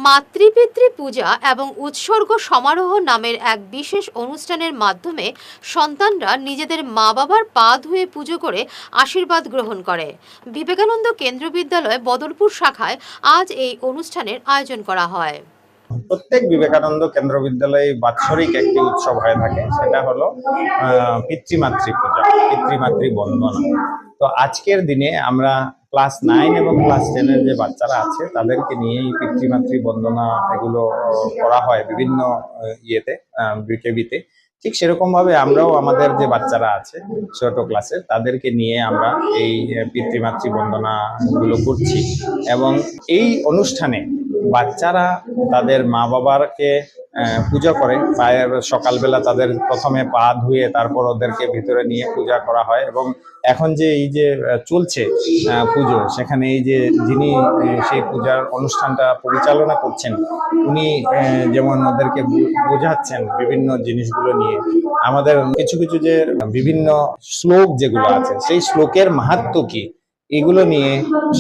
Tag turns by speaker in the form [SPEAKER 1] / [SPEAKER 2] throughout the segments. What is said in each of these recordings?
[SPEAKER 1] মাতৃপিতৃ পূজা এবং উৎসর্গ সমারোহ নামের এক বিশেষ অনুষ্ঠানের মাধ্যমে সন্তানরা নিজেদের মা বাবার পা ধুয়ে পুজো করে আশীর্বাদ গ্রহণ করে। বিবেকানন্দ কেন্দ্রীয় বিদ্যালয় বদলপুর শাখায় আজ এই অনুষ্ঠানের আয়োজন করা হয়।
[SPEAKER 2] প্রত্যেক বিবেকানন্দ কেন্দ্র বিদ্যালয়ে বাৎসরিক একটি উৎসব হয়ে থাকে, সেটা হলো পিতৃমাতৃ পূজা, পিতৃমাতৃ বন্দনা। তো আজকের দিনে আমরা ক্লাস 9 এবং ক্লাস 10 এর যে বাচ্চারা আছে তাদেরকে নিয়েই পিতৃমাতৃ বন্দনা এগুলো করা হয় বিভিন্ন ইয়েতে, বিকেবিতে। ঠিক সেরকম ভাবে আমরাও আমাদের যে বাচ্চারা আছে ছোট ক্লাসের তাদেরকে নিয়ে আমরা এই পিতৃমাতৃ বন্দনা গুলো করছি। এবং এই অনুষ্ঠানে বাচ্চারা তাদের মা বাবাকে পূজা করে। সকালবেলা তাদের প্রথমে পা ধুয়ে তারপর ওদেরকে ভিতরে নিয়ে পূজা করা হয়। এবং এখন যে এই যে চলছে পুজো, সেখানে এই যে যিনি সেই পূজার অনুষ্ঠানটা পরিচালনা করছেন উনি যেমন ওদেরকে বোঝাচ্ছেন বিভিন্ন জিনিসগুলো নিয়ে। আমাদের কিছু কিছু যে বিভিন্ন শ্লোক যেগুলো আছে সেই শ্লোকের মাহাত্ম্য কি, এগুলো নিয়ে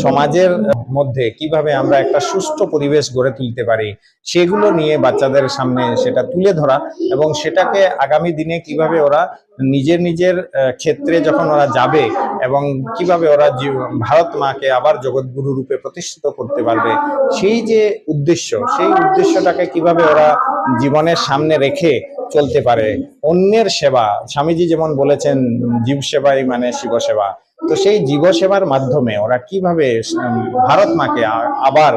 [SPEAKER 2] সমাজের মধ্যে কিভাবে আমরা একটা সুষ্ঠু পরিবেশ গড়ে তুলতে পারি সেগুলো নিয়ে বাচ্চাদের সামনে সেটা তুলে ধরা। এবং সেটাকে আগামী দিনে কিভাবে ওরা নিজের নিজের ক্ষেত্রে যখন ওরা যাবে এবং কিভাবে ওরা ভারত মাকে আবার জগৎগুরু রূপে প্রতিষ্ঠিত করতে পারবে, সেই যে উদ্দেশ্য, সেই উদ্দেশ্যটাকে কিভাবে ওরা জীবনের সামনে রেখে চলতে পারে। অন্যের সেবা, স্বামীজি যেমন বলেছেন জীব সেবাই মানে শিব সেবা। তো সেই জীব সেবার মাধ্যমে ওরা কিভাবে ভারত মাকে আবার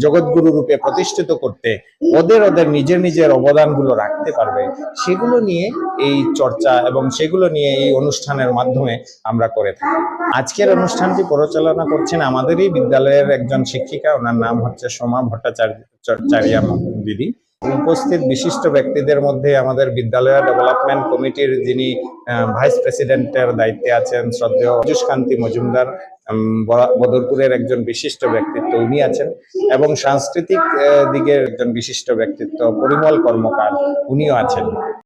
[SPEAKER 2] জগৎগুরু রূপে প্রতিষ্ঠিত করতে ওদের নিজের নিজের অবদানগুলো রাখতে পারবে, সেগুলো নিয়ে এই চর্চা এবং সেগুলো নিয়ে এই অনুষ্ঠানের মাধ্যমে আমরা করে থাকি। আজকের অনুষ্ঠানটি পরিচালনা করছেন আমাদেরই বিদ্যালয়ের একজন শিক্ষিকা, ওনার নাম হচ্ছে সোমা ভট্টাচার্য দিদি। উপস্থিত বিশিষ্ট ব্যক্তিদের মধ্যে আমাদের বিদ্যালয় ডেভেলপমেন্ট কমিটির যিনি ভাইস প্রেসিডেন্টের দায়িত্বে আছেন শ্রদ্ধেয় পীযূষকান্তি মজুমদার, বদরপুরের একজন বিশিষ্ট ব্যক্তিত্ব উনি আছেন। এবং সাংস্কৃতিক দিকের একজন বিশিষ্ট ব্যক্তিত্ব পরিমল কর্মকার, উনিও আছেন।